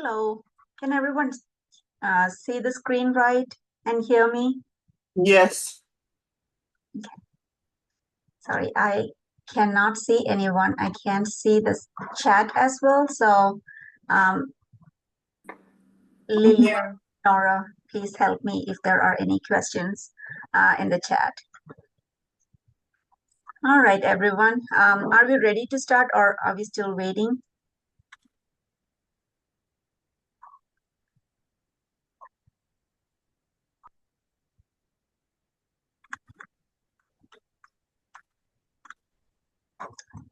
Hello, can everyone see the screen right and hear me? Yes. Sorry, I cannot see anyone. I can't see the chat as well. So, um, Lily or Nora, please help me if there are any questions in the chat. All right, everyone. Are we ready to start or are we still waiting?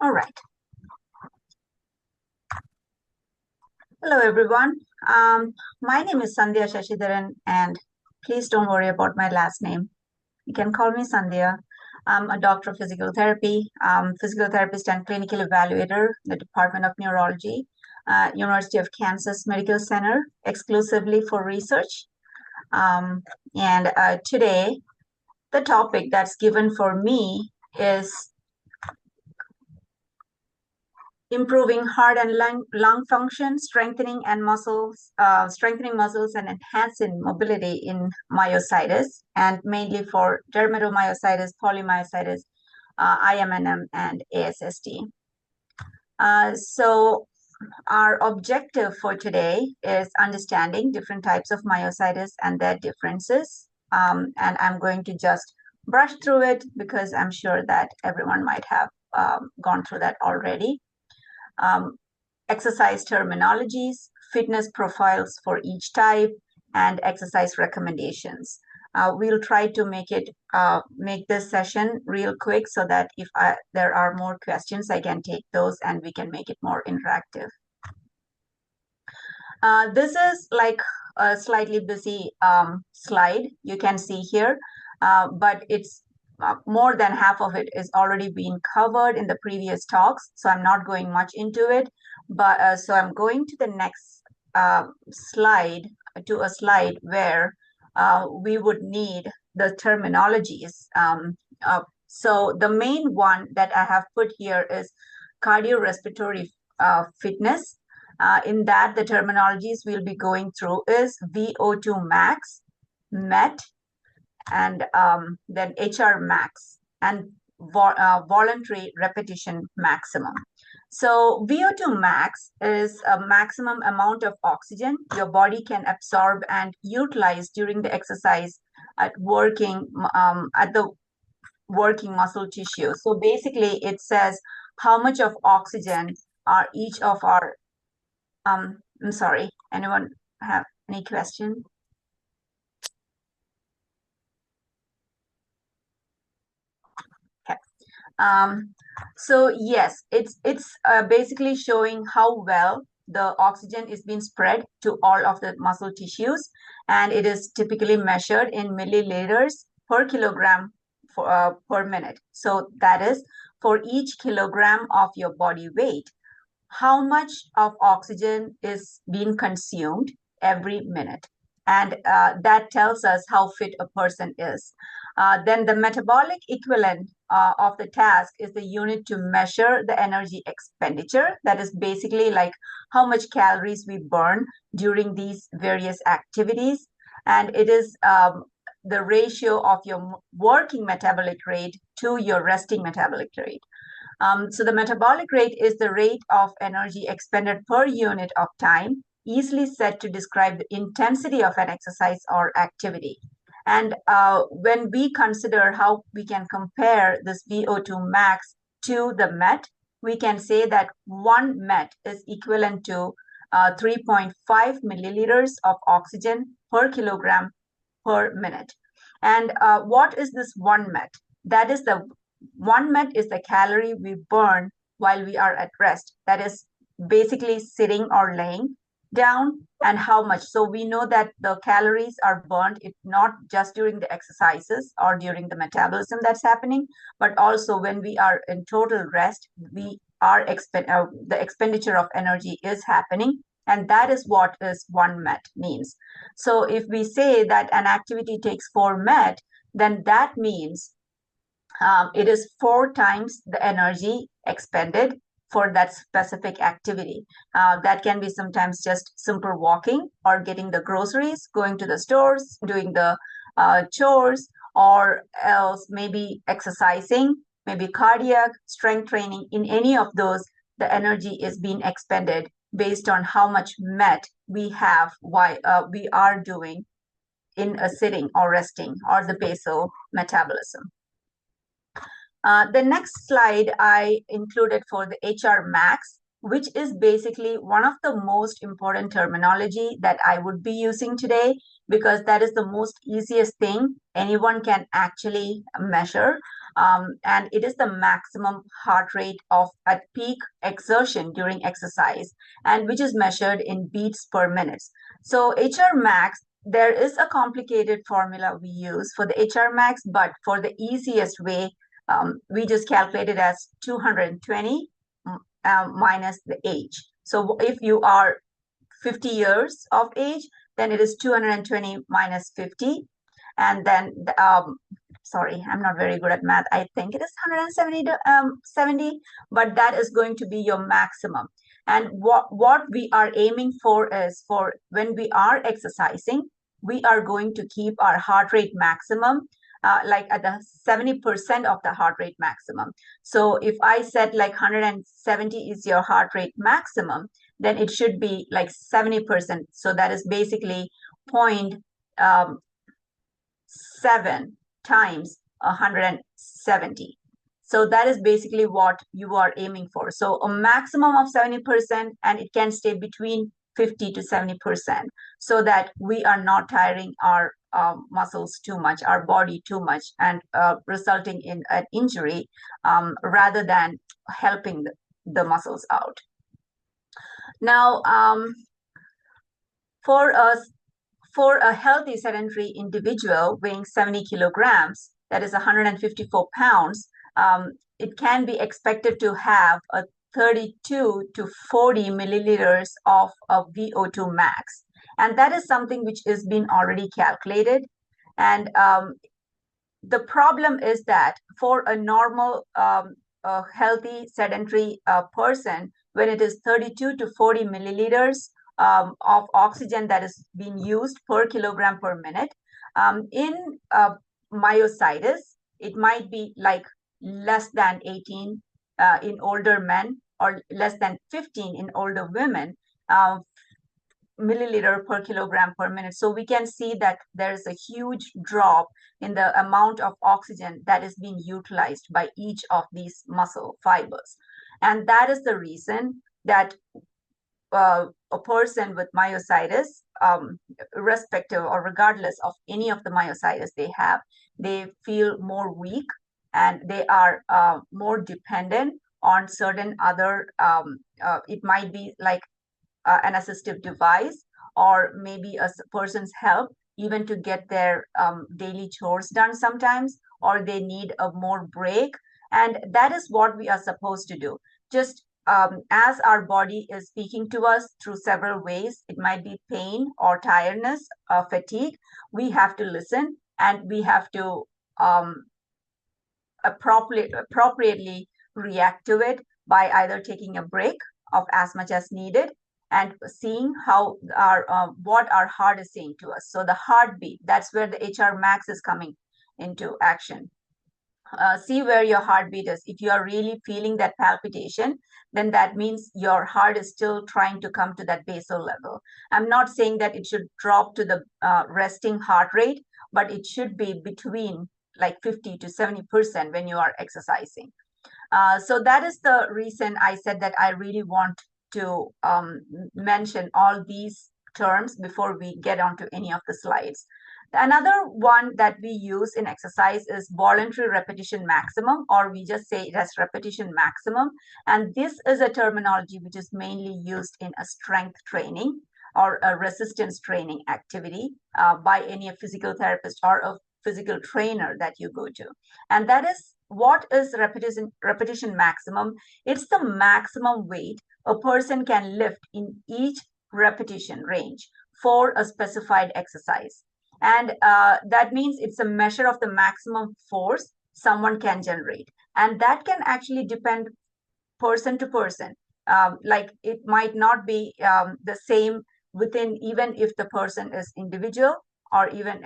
All right. Hello, everyone. My name is Sandhya Sasidharan, and please don't worry about my last name. You can call me Sandhya. I'm a doctor of physical therapy, physical therapist and clinical evaluator in the Department of Neurology, University of Kansas Medical Center, exclusively for research. And today, the topic that's given for me is improving heart and lung function, strengthening muscles and enhancing mobility in myositis, and mainly for dermatomyositis, polymyositis, IMNM, and ASST. So our objective for today is understanding different types of myositis and their differences. And I'm going to just brush through it because I'm sure that everyone might have gone through that already. Exercise terminologies, fitness profiles for each type, and exercise recommendations. We'll try to make this session real quick so that if there are more questions, I can take those and we can make it more interactive. This is like a slightly busy slide you can see here, but it's more than half of it is already being covered in the previous talks, so I'm not going much into it. But so I'm going to the next slide, to a slide where we would need the terminologies. So the main one that I have put here is cardiorespiratory fitness. In that, the terminologies we'll be going through is VO2 max, MET, and then HR max, and voluntary repetition maximum. So VO2 max is a maximum amount of oxygen your body can absorb and utilize during the exercise at the working muscle tissue. So basically, it says how much of oxygen are each of our I'm sorry. Anyone have any question? Okay. So yes, it's basically showing how well the oxygen is being spread to all of the muscle tissues, and it is typically measured in milliliters per kilogram per minute. So that is for each kilogram of your body weight, how much of oxygen is being consumed every minute. And that tells us how fit a person is. Then the metabolic equivalent of the task is the unit to measure the energy expenditure. That is basically like how much calories we burn during these various activities. And it is the ratio of your working metabolic rate to your resting metabolic rate. So the metabolic rate is the rate of energy expended per unit of time, easily said to describe the intensity of an exercise or activity. And when we consider how we can compare this VO2 max to the MET, we can say that one MET is equivalent to 3.5 milliliters of oxygen per kilogram per minute. And what is this one MET? That is the one MET is the calorie we burn while we are at rest. That is basically sitting or laying down, and how much. So we know that the calories are burned not just during the exercises or during the metabolism that's happening, but also when we are in total rest, the expenditure of energy is happening. And that is what is one MET means. So if we say that an activity takes 4 MET, then that means it is 4 times the energy expended for that specific activity. That can be sometimes just simple walking or getting the groceries, going to the stores, doing the chores, or else maybe exercising, maybe cardiac, strength training. In any of those, the energy is being expended based on how much MET we have, why we are doing in a sitting or resting, or the basal metabolism. The next slide I included for the HR max, which is basically one of the most important terminology that I would be using today, because that is the most easiest thing anyone can actually measure. And it is the maximum heart rate of at peak exertion during exercise, and which is measured in beats per minute. So HR max, there is a complicated formula we use for the HR max, but for the easiest way, we just calculate it as 220 minus the age. So if you are 50 years of age, then it is 220 minus 50. And then, sorry, I'm not very good at math. I think it is 170, 70, but that is going to be your maximum. And what we are aiming for is, for when we are exercising, we are going to keep our heart rate maximum like at the 70% of the heart rate maximum. So if I said like 170 is your heart rate maximum, then it should be like 70%. So that is basically 0.7 times 170. So that is basically what you are aiming for. So a maximum of 70%, and it can stay between 50 to 70%, so that we are not tiring our muscles too much, our body too much, and resulting in an injury rather than helping the muscles out. Now, for a healthy sedentary individual weighing 70 kilograms, that is 154 pounds, it can be expected to have a 32 to 40 milliliters of a VO2 max. And that is something which has been already calculated. And the problem is that for a normal, healthy sedentary person, when it is 32 to 40 milliliters of oxygen that is being used per kilogram per minute, in myositis, it might be like less than 18 in older men, or less than 15 in older women, milliliter per kilogram per minute. So we can see that there's a huge drop in the amount of oxygen that is being utilized by each of these muscle fibers. And that is the reason that a person with myositis, irrespective or regardless of any of the myositis they have, they feel more weak, and they are more dependent on certain other, it might be like an assistive device, or maybe a person's help even to get their daily chores done sometimes, or they need a more break. And that is what we are supposed to do. Just as our body is speaking to us through several ways, it might be pain or tiredness, fatigue, we have to listen, and we have to appropriately react to it by either taking a break of as much as needed, and seeing how what our heart is saying to us. So the heartbeat, that's where the HR max is coming into action. See where your heartbeat is. If you are really feeling that palpitation, then that means your heart is still trying to come to that basal level. I'm not saying that it should drop to the resting heart rate, but it should be between like 50 to 70% when you are exercising. So that is the reason I said that I really want to mention all these terms before we get onto any of the slides. Another one that we use in exercise is voluntary repetition maximum, or we just say it as repetition maximum. And this is a terminology which is mainly used in a strength training or a resistance training activity by any physical therapist or a physical trainer that you go to. And that is, what is repetition maximum? It's the maximum weight a person can lift in each repetition range for a specified exercise. And that means it's a measure of the maximum force someone can generate. And that can actually depend person to person. Like it might not be the same within, even if the person is individual, or even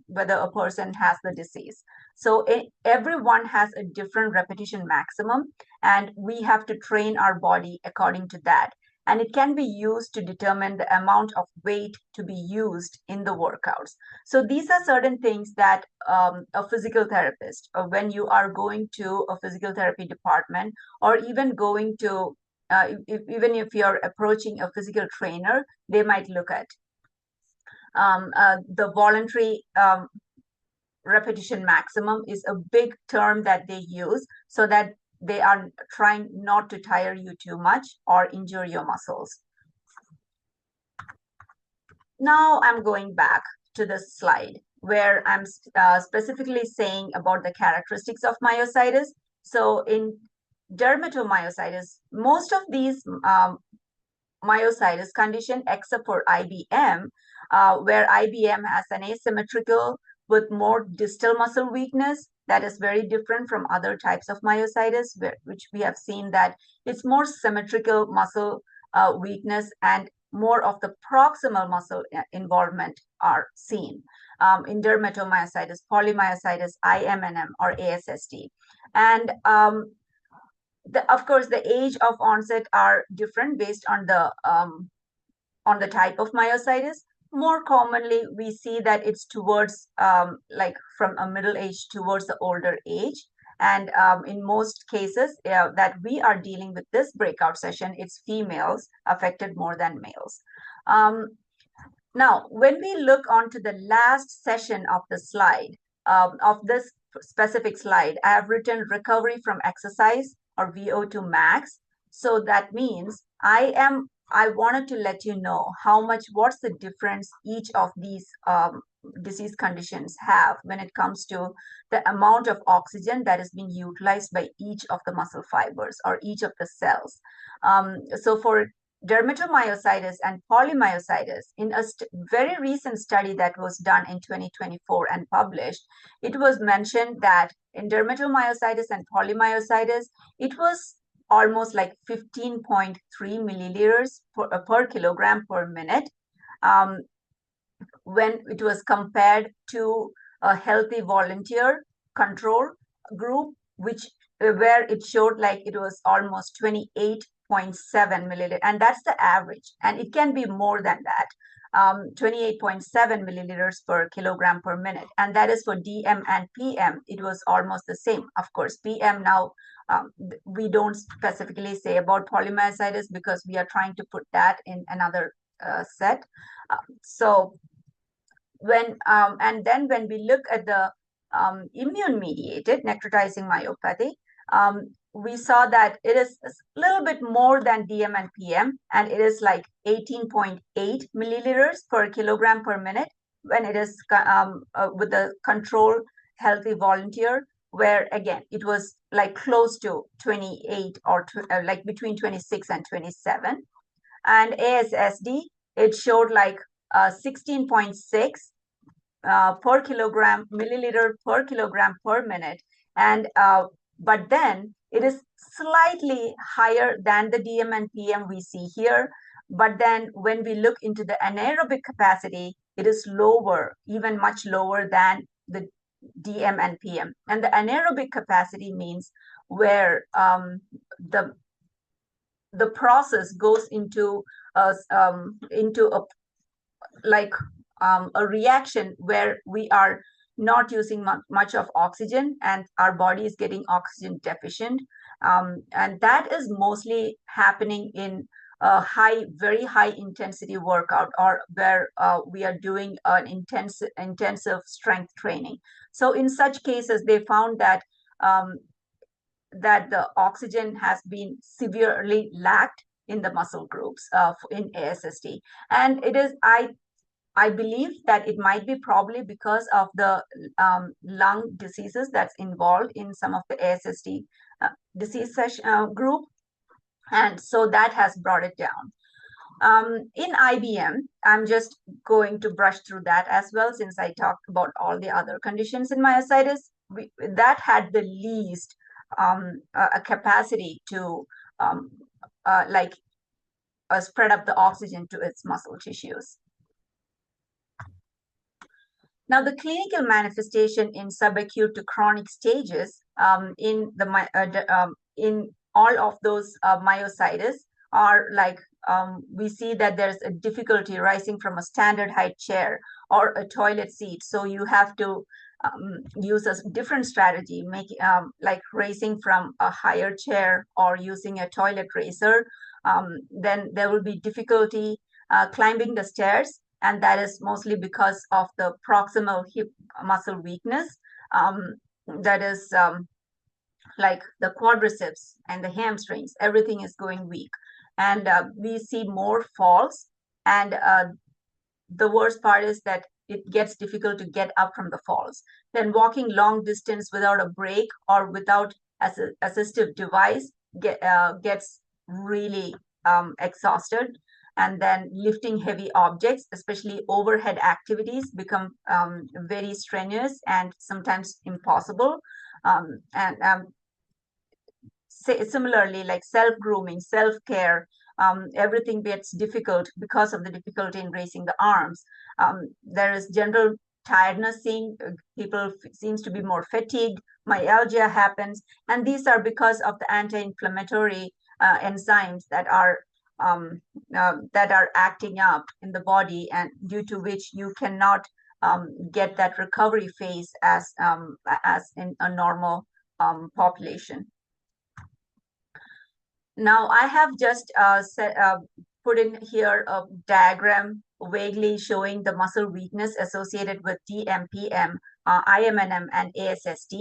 whether a person has the disease. So everyone has a different repetition maximum, and we have to train our body according to that. And it can be used to determine the amount of weight to be used in the workouts. So these are certain things that a physical therapist, when you are going to a physical therapy department, or even going to, even if you're approaching a physical trainer, they might look at the voluntary repetition maximum is a big term that they use, so that they are trying not to tire you too much or injure your muscles. Now I'm going back to this slide where I'm specifically saying about the characteristics of myositis. So in dermatomyositis, most of these myositis condition, except for IBM, where IBM has an asymmetrical with more distal muscle weakness that is very different from other types of myositis, which we have seen that it's more symmetrical muscle weakness, and more of the proximal muscle involvement are seen in dermatomyositis, polymyositis, IMNM, or ASSD. And of course, the age of onset are different based on the type of myositis. More commonly, we see that it's towards like from a middle age towards the older age. And in most cases that we are dealing with this breakout session, it's females affected more than males. Now, when we look onto the last session of the slide, of this specific slide, I have written recovery from exercise, or VO2 max. So that means I wanted to let you know what's the difference each of these disease conditions have when it comes to the amount of oxygen that is being utilized by each of the muscle fibers or each of the cells. So for dermatomyositis and polymyositis, in a very recent study that was done in 2024 and published, it was mentioned that in dermatomyositis and polymyositis, it was almost like 15.3 milliliters per kilogram per minute when it was compared to a healthy volunteer control group, where it showed like it was almost 28.7 milliliters, and that's the average, and it can be more than that. 28.7 milliliters per kilogram per minute, and that is for DM and PM. It was almost the same. Of course, PM now we don't specifically say about polymyositis because we are trying to put that in another set. So when and then when we look at the immune-mediated necrotizing myopathy, we saw that it is a little bit more than DM and PM, and it is like 18.8 milliliters per kilogram per minute when it is with the control healthy volunteer, where again, it was like close to 28 or like between 26 and 27. And ASSD, it showed like 16.6 per kilogram, milliliter per kilogram per minute. And but then it is slightly higher than the DM and PM we see here. But then when we look into the anaerobic capacity, it is lower, even much lower than the DM and PM. And the anaerobic capacity means where the process goes into a like a reaction where we are not using much of oxygen and our body is getting oxygen deficient. And that is mostly happening in a very high intensity workout, or where we are doing an intensive strength training. So in such cases, they found that that the oxygen has been severely lacked in the muscle groups in ASSD. And it is, I believe that it might be probably because of the lung diseases that's involved in some of the ASSD disease group. And so that has brought it down. In IBM, I'm just going to brush through that as well, since I talked about all the other conditions in myositis. That had the least a capacity to like spread up the oxygen to its muscle tissues. Now, the clinical manifestation in subacute to chronic stages in all of those myositis are like we see that there's a difficulty rising from a standard height chair or a toilet seat. So you have to use a different strategy, like raising from a higher chair or using a toilet raiser. Then there will be difficulty climbing the stairs, and that is mostly because of the proximal hip muscle weakness. That is like the quadriceps and the hamstrings, everything is going weak. And we see more falls. And the worst part is that it gets difficult to get up from the falls. Then walking long distance without a brake or without assistive device gets really exhausted. And then lifting heavy objects, especially overhead activities, become very strenuous and sometimes impossible. And similarly, like self-grooming, self-care, everything gets difficult because of the difficulty in raising the arms. There is general tiredness, people seems to be more fatigued, myalgia happens, and these are because of the anti-inflammatory enzymes that are acting up in the body, and due to which you cannot get that recovery phase as in a normal population. Now, I have just put in here a diagram vaguely showing the muscle weakness associated with DMPM, IMNM, and ASST.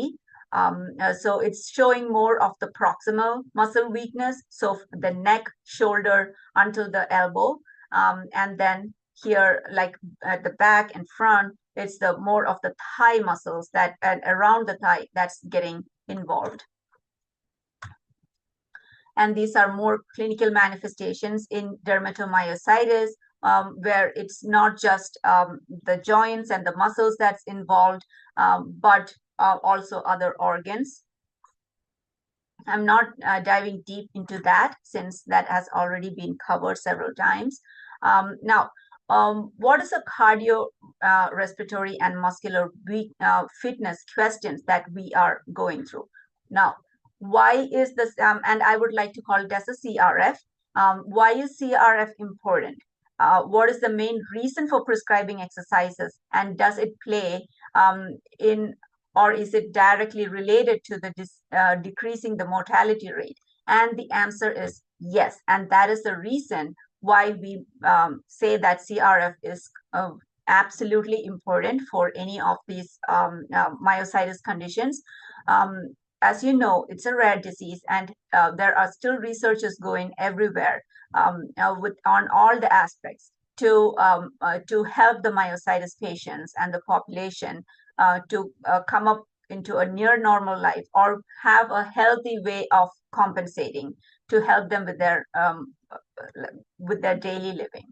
So it's showing more of the proximal muscle weakness, so the neck, shoulder until the elbow, and then here, like at the back and front, it's the more of the thigh muscles that around the thigh that's getting involved. And these are more clinical manifestations in dermatomyositis, where it's not just the joints and the muscles that's involved, but also other organs. I'm not diving deep into that since that has already been covered several times. Now, what is a cardio, respiratory, and muscular fitness questions that we are going through? Now, why is this, and I would like to call it as a CRF. Why is CRF important? What is the main reason for prescribing exercises, and does it play in, or is it directly related to the decreasing the mortality rate? And the answer is yes, and that is the reason why we say that CRF is absolutely important for any of these myositis conditions. As you know, it's a rare disease, and there are still researchers going everywhere on all the aspects to help the myositis patients and the population to come up into a near normal life or have a healthy way of compensating to help them with their daily living.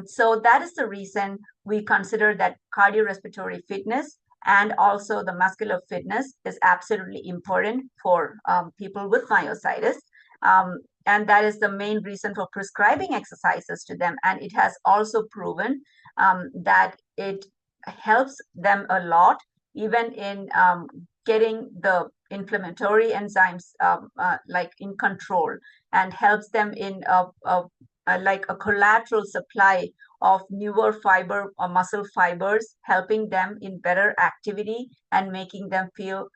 So that is the reason we consider that cardiorespiratory fitness and also the muscular fitness is absolutely important for people with myositis. And that is the main reason for prescribing exercises to them. And it has also proven that it helps them a lot, even in getting the inflammatory enzymes like in control, and helps them in like a collateral supply of newer fiber or muscle fibers, helping them in better activity and making them feel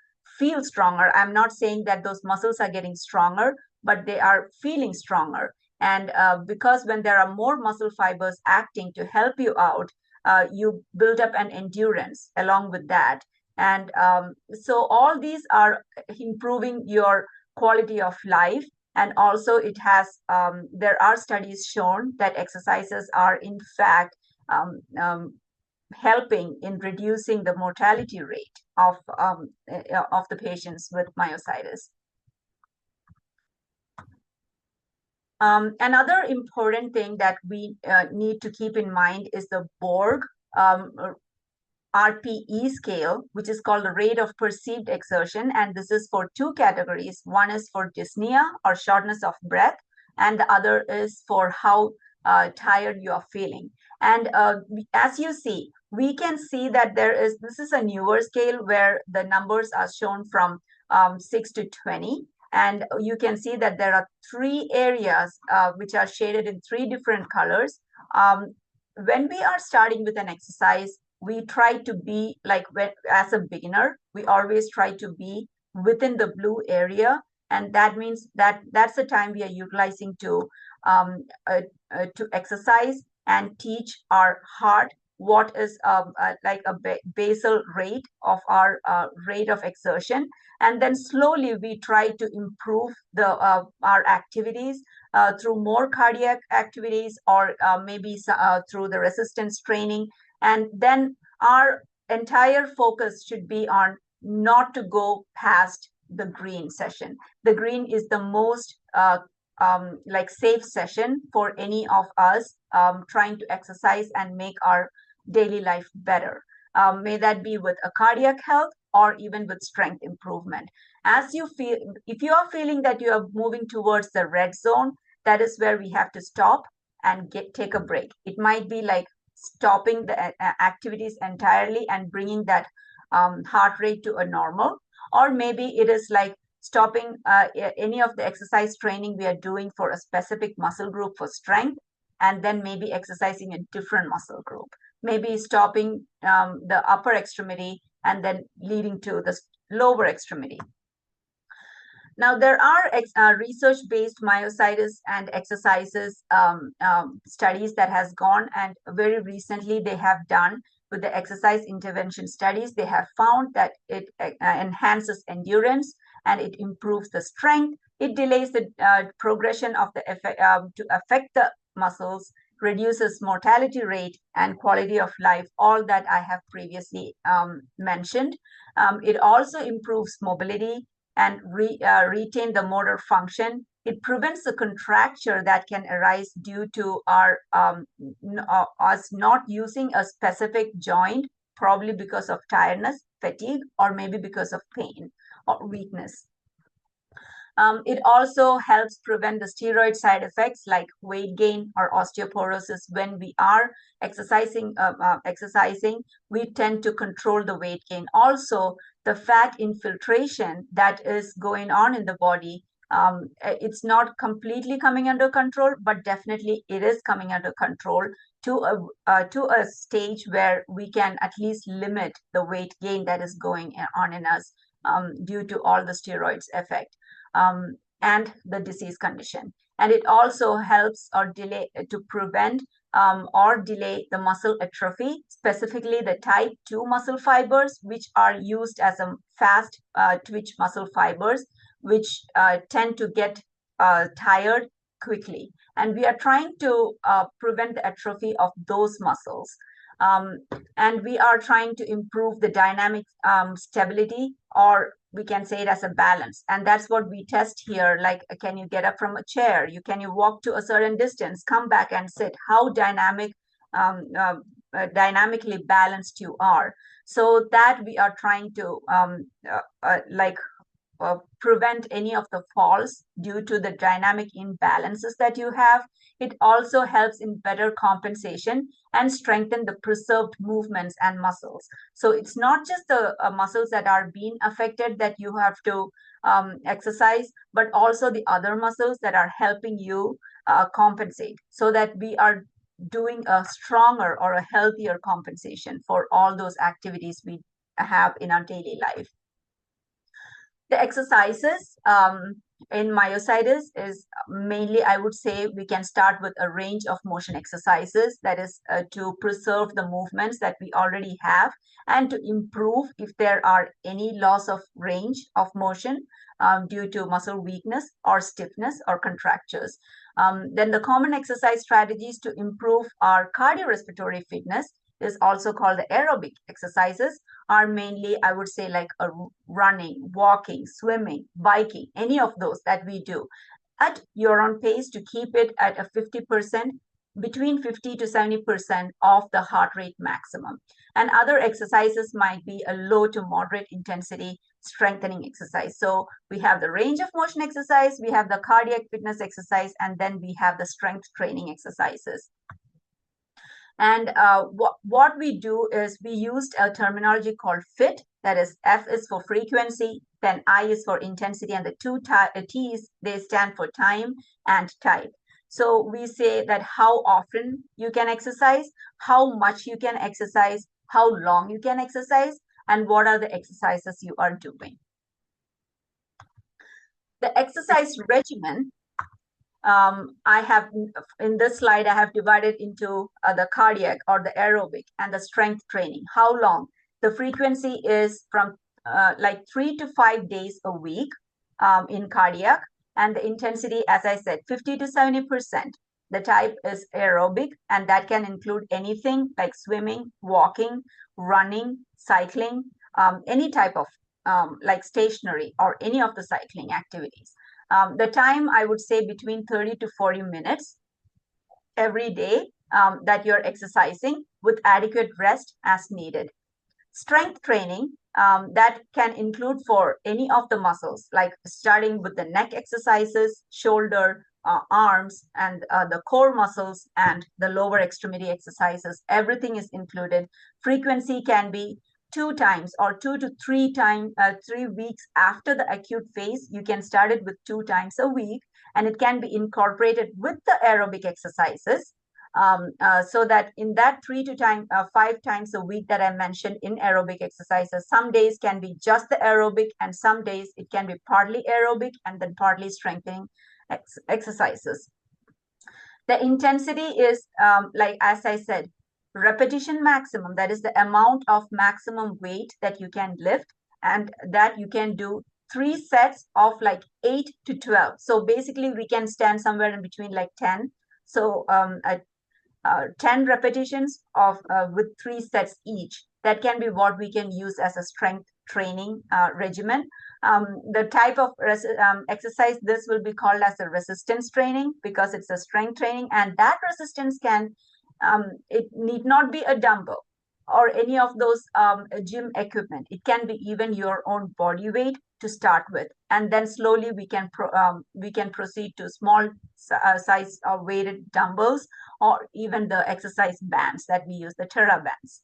stronger. I'm not saying that those muscles are getting stronger, but they are feeling stronger. And because when there are more muscle fibers acting to help you out, you build up an endurance along with that. And so all these are improving your quality of life. And also it has, there are studies shown that exercises are in fact helping in reducing the mortality rate of the patients with myositis. Another important thing that we need to keep in mind is the Borg RPE scale, which is called the rate of perceived exertion. And this is for two categories. One is for dyspnea or shortness of breath, and the other is for how tired you are feeling. And as you see, we can see that this is a newer scale where the numbers are shown from 6 to 20. And you can see that there are three areas which are shaded in three different colors. When we are starting with an exercise, we try to be like, as a beginner, we always try to be within the blue area. And that means that that's the time we are utilizing to exercise and teach our heart what is like a basal rate of our rate of exertion. And then slowly we try to improve our activities through more cardiac activities, or maybe through the resistance training. And then our entire focus should be on not to go past the green session. The green is the most like safe session for any of us trying to exercise and make our daily life better. May that be with a cardiac health or even with strength improvement. As you feel, if you are feeling that you are moving towards the red zone, that is where we have to stop and take a break. It might be like stopping the activities entirely and bringing that heart rate to a normal, or maybe it is like stopping any of the exercise training we are doing for a specific muscle group for strength, and then maybe exercising a different muscle group, maybe stopping the upper extremity and then leading to the lower extremity. Now, there are research-based myositis and exercises studies that has gone, and very recently they have done with the exercise intervention studies. They have found that it enhances endurance and it improves the strength. It delays the progression of the effect to affect the muscles, reduces mortality rate and quality of life, all that I have previously mentioned. It also improves mobility and retain the motor function. It prevents the contracture that can arise due to our us not using a specific joint, probably because of tiredness, fatigue, or maybe because of pain or weakness. It also helps prevent the steroid side effects like weight gain or osteoporosis. When we are exercising, we tend to control the weight gain. Also, the fat infiltration that is going on in the body, it's not completely coming under control, but definitely it is coming under control to a stage where we can at least limit the weight gain that is going on in us due to all the steroids effect. And the disease condition. And it also helps or delay to prevent or delay the muscle atrophy, specifically the type 2 muscle fibers, which are used as a fast twitch muscle fibers, which tend to get tired quickly. And we are trying to prevent the atrophy of those muscles. And we are trying to improve the dynamic stability, or we can say it as a balance. And that's what we test here. Like, can you get up from a chair? Can you walk to a certain distance, come back and sit? How dynamically balanced you are. So that we are trying to prevent any of the falls due to the dynamic imbalances that you have. It also helps in better compensation and strengthen the preserved movements and muscles. So it's not just the muscles that are being affected that you have to exercise, but also the other muscles that are helping you compensate, so that we are doing a stronger or a healthier compensation for all those activities we have in our daily life. The exercises in myositis is mainly, I would say, we can start with a range of motion exercises, that is to preserve the movements that we already have and to improve if there are any loss of range of motion due to muscle weakness or stiffness or contractures. Then the common exercise strategies to improve our cardiorespiratory fitness is also called the aerobic exercises, are mainly, I would say, like running, walking, swimming, biking, any of those that we do at your own pace to keep it at a 50% between 50 to 70% of the heart rate maximum. And other exercises might be a low to moderate intensity strengthening exercise. So we have the range of motion exercise, we have the cardiac fitness exercise, and then we have the strength training exercises. And what we do is we used a terminology called FIT, that is F is for frequency, then I is for intensity, and the two T's, they stand for time and type. So we say that how often you can exercise, how much you can exercise, how long you can exercise, and what are the exercises you are doing. The exercise regimen, I have in this slide, I have divided into the cardiac or the aerobic and the strength training. How long? The frequency is from like 3 to 5 days a week in cardiac, and the intensity, as I said, 50 to 70%. The type is aerobic, and that can include anything like swimming, walking, running, cycling, any type of like stationary or any of the cycling activities. The time, I would say, between 30 to 40 minutes every day that you're exercising with adequate rest as needed. Strength training, that can include for any of the muscles, like starting with the neck exercises, shoulder, arms, and the core muscles and the lower extremity exercises. Everything is included. Frequency can be 2 times or 3 weeks after the acute phase. You can start it with 2 times a week, and it can be incorporated with the aerobic exercises. So that in that 5 times a week that I mentioned in aerobic exercises, some days can be just the aerobic, and some days it can be partly aerobic and then partly strengthening exercises. The intensity is, like as I said, repetition maximum, that is the amount of maximum weight that you can lift, and that you can do 3 sets of like 8 to 12. So basically we can stand somewhere in between like 10. So 10 repetitions of with 3 sets each. That can be what we can use as a strength training regimen. The type of exercise, this will be called as a resistance training because it's a strength training, and that resistance can, it need not be a dumbbell or any of those gym equipment. It can be even your own body weight to start with, and then slowly we can proceed to small size weighted dumbbells, or even the exercise bands that we use, the Terra bands.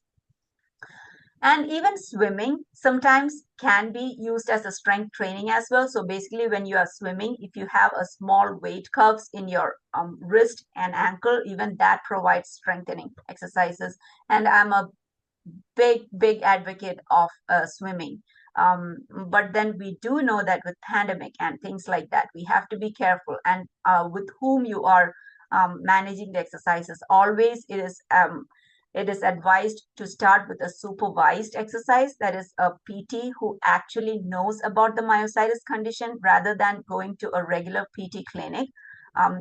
And even swimming sometimes can be used as a strength training as well. So basically when you are swimming, if you have a small weight cuffs in your wrist and ankle, even that provides strengthening exercises. And I'm a big advocate of swimming. But then we do know that with pandemic and things like that, we have to be careful, and with whom you are managing the exercises. Always it is advised to start with a supervised exercise, that is a PT who actually knows about the myositis condition, rather than going to a regular PT clinic.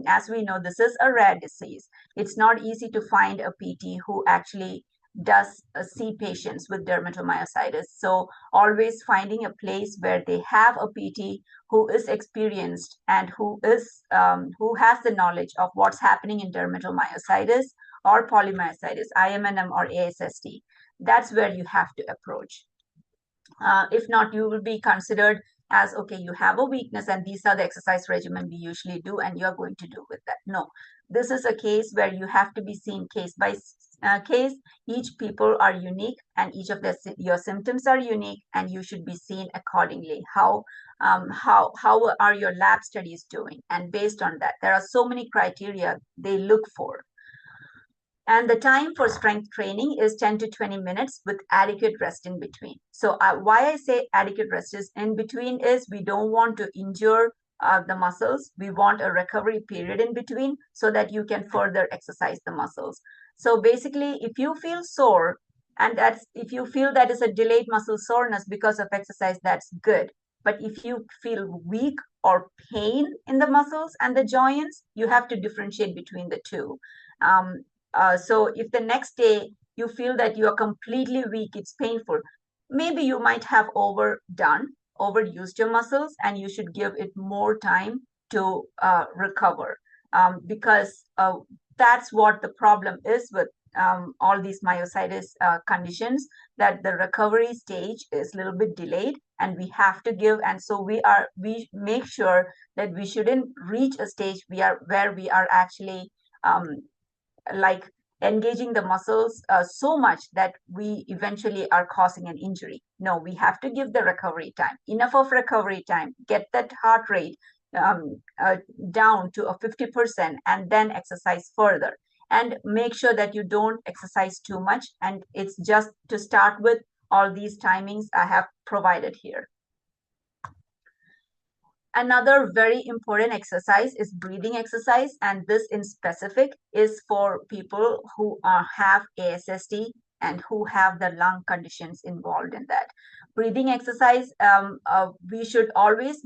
As we know, this is a rare disease. It's not easy to find a PT who actually does see patients with dermatomyositis. So always finding a place where they have a PT who is experienced and who has the knowledge of what's happening in dermatomyositis or polymyositis, IMNM or ASST. That's where you have to approach. If not, you will be considered as, okay, you have a weakness and these are the exercise regimen we usually do and you're going to do with that. No, this is a case where you have to be seen case by case. Each people are unique, and each of your symptoms are unique, and you should be seen accordingly. How are your lab studies doing? And based on that, there are so many criteria they look for. And the time for strength training is 10 to 20 minutes with adequate rest in between. So why I say adequate rest is in between is we don't want to injure the muscles. We want a recovery period in between so that you can further exercise the muscles. So basically, if you feel sore, and if you feel that is a delayed muscle soreness because of exercise, that's good. But if you feel weak or pain in the muscles and the joints, you have to differentiate between the two. So if the next day you feel that you are completely weak, it's painful, maybe you might have overused your muscles, and you should give it more time to recover. Because that's what the problem is with all these myositis conditions, that the recovery stage is a little bit delayed, and we have to give. And so we make sure that we shouldn't reach a stage where we are actually like engaging the muscles so much that we eventually are causing an injury. No, we have to give the recovery time, enough of recovery time, get that heart rate down to a 50%, and then exercise further. And make sure that you don't exercise too much. And it's just to start with all these timings I have provided here. Another very important exercise is breathing exercise, and this in specific is for people who have ASSD and who have the lung conditions involved in that. Breathing exercise, we should always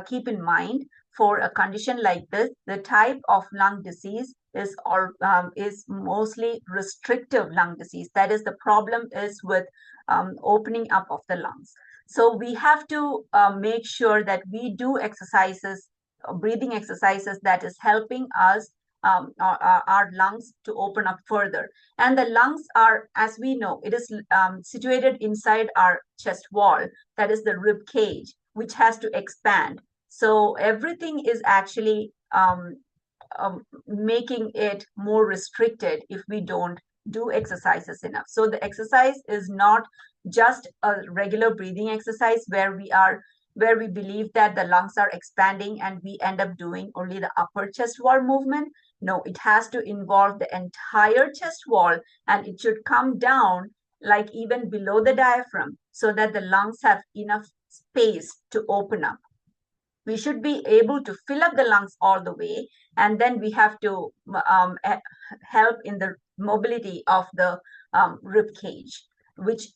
keep in mind for a condition like this, the type of lung disease is mostly restrictive lung disease. That is, the problem is with opening up of the lungs. So we have to make sure that we do exercises, breathing exercises that is helping us, our lungs to open up further. And the lungs are, as we know, it is situated inside our chest wall, that is the rib cage, which has to expand. So everything is actually making it more restricted if we don't do exercises enough. So the exercise is not just a regular breathing exercise where we believe that the lungs are expanding and we end up doing only the upper chest wall movement. No, it has to involve the entire chest wall, and it should come down like even below the diaphragm so that the lungs have enough space to open up. We should be able to fill up the lungs all the way, and then we have to help in the mobility of the rib cage, which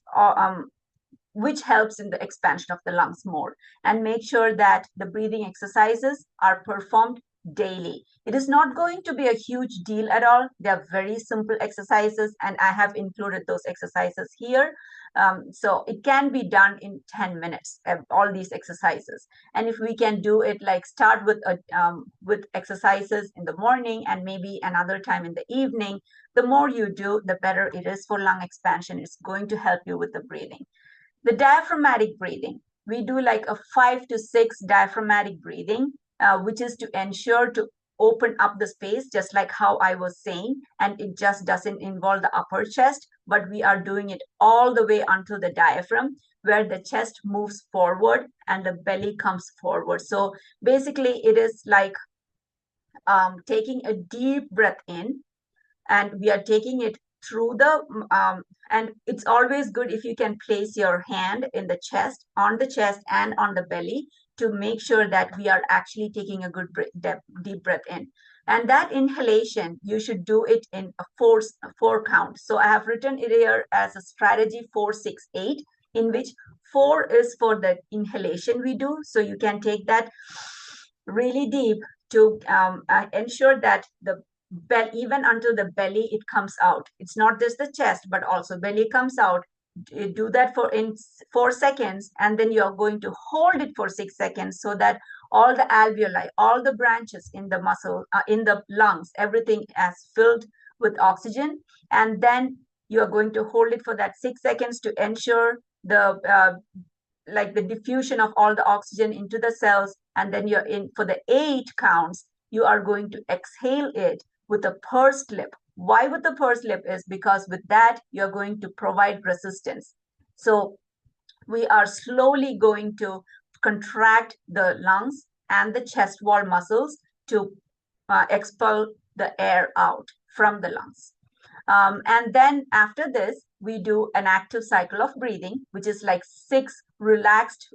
helps in the expansion of the lungs more. And make sure that the breathing exercises are performed daily. It is not going to be a huge deal at all. They are very simple exercises, and I have included those exercises here. So it can be done in 10 minutes, all these exercises. And if we can do it, like start with exercises in the morning and maybe another time in the evening, the more you do, the better it is for lung expansion. It's going to help you with the breathing. The diaphragmatic breathing, we do like a 5 to 6 diaphragmatic breathing, which is to ensure to open up the space, just like how I was saying, and it just doesn't involve the upper chest, but we are doing it all the way until the diaphragm, where the chest moves forward and the belly comes forward. So basically it is like taking a deep breath in, and we are taking it through the and it's always good if you can place your hand in the chest, on the chest and on the belly, to make sure that we are actually taking a good deep breath in. And that inhalation, you should do it in a four count. So I have written it here as a strategy 4-6-8, in which 4 is for the inhalation we do. So you can take that really deep to ensure that the even until the belly it comes out. It's not just the chest, but also belly comes out. Do that for in 4 seconds, and then you're going to hold it for 6 seconds, so that all the alveoli, all the branches in the muscle, in the lungs, everything is filled with oxygen. And then you're going to hold it for that 6 seconds to ensure the like the diffusion of all the oxygen into the cells. And then you're in for the 8 counts, you are going to exhale it with a pursed lip. Why with the pursed lip is because with that, you're going to provide resistance. So we are slowly going to contract the lungs and the chest wall muscles to expel the air out from the lungs. And then after this, we do an active cycle of breathing, which is like 6 relaxed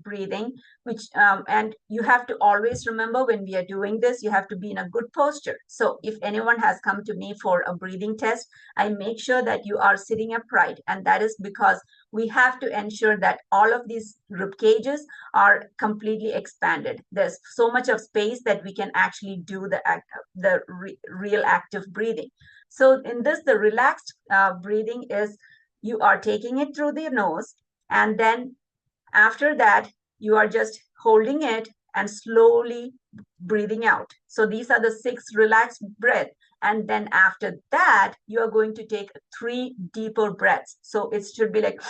breathing, which and you have to always remember, when we are doing this, you have to be in a good posture. So if anyone has come to me for a breathing test, I make sure that you are sitting upright, and that is because we have to ensure that all of these rib cages are completely expanded. There's so much of space that we can actually do the real active breathing. So in this, the relaxed breathing is you are taking it through the nose, and then after that, you are just holding it and slowly breathing out. So these are the 6 relaxed breaths. And then after that, you are going to take 3 deeper breaths. So it should be like,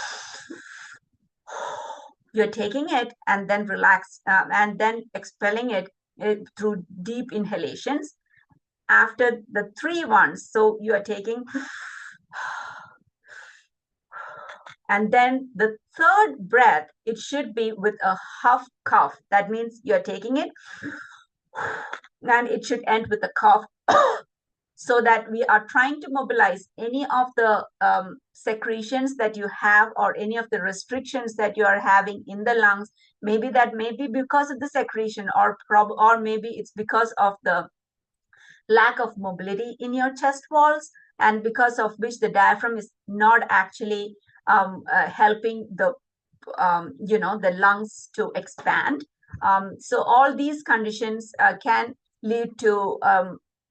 you're taking it and then relax, and then expelling it through deep inhalations. After the 3 ones, so you are taking, and then the third breath, it should be with a huff cough. That means you're taking it and it should end with a cough, so that we are trying to mobilize any of the secretions that you have, or any of the restrictions that you are having in the lungs. Maybe that may be because of the secretion, or maybe it's because of the lack of mobility in your chest walls, and because of which the diaphragm is not actually helping the the lungs to expand. So all these conditions can lead to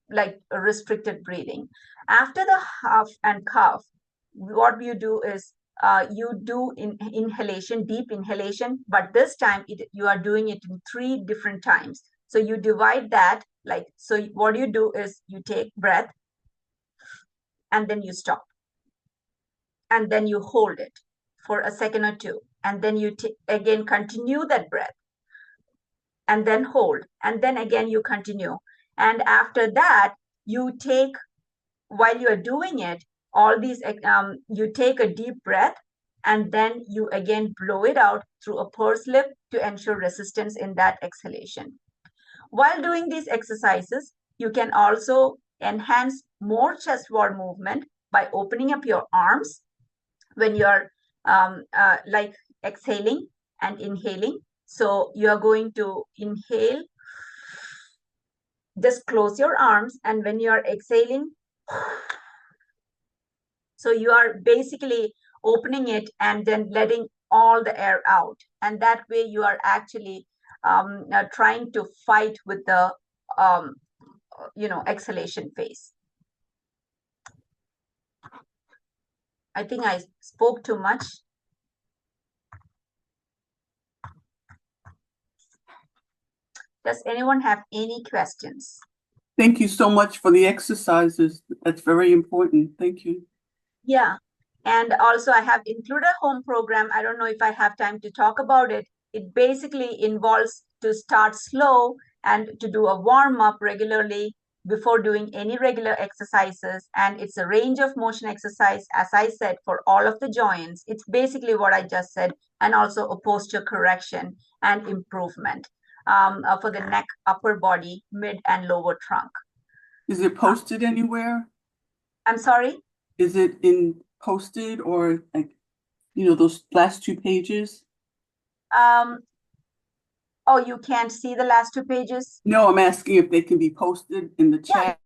like restricted breathing. After the huff and cough, what you do is you do inhalation, deep inhalation, but this time you are doing it in 3 different times. So you divide that, like, so what you do is you take breath and then you stop, and then you hold it for a second or two, and then you again continue that breath, and then hold, and then again you continue. And after that, you take, while you are doing it, all these, you take a deep breath, and then you again blow it out through a pursed lip to ensure resistance in that exhalation. While doing these exercises, you can also enhance more chest wall movement by opening up your arms when you're like exhaling and inhaling. So you are going to inhale, just close your arms, and when you are exhaling, so you are basically opening it and then letting all the air out. And that way you are actually trying to fight with the exhalation phase. I think I spoke too much. Does anyone have any questions? Thank you so much for the exercises. That's very important. Thank you. Yeah. And also I have included a home program. I don't know if I have time to talk about it. It basically involves to start slow and to do a warm up regularly before doing any regular exercises. And it's a range of motion exercise, as I said, for all of the joints. It's basically what I just said, and also a posture correction and improvement for the neck, upper body, mid and lower trunk. Is it posted anywhere? I'm sorry? Is it posted, or like, those last 2 pages? Oh, you can't see the last 2 pages? No, I'm asking if they can be posted in the chat.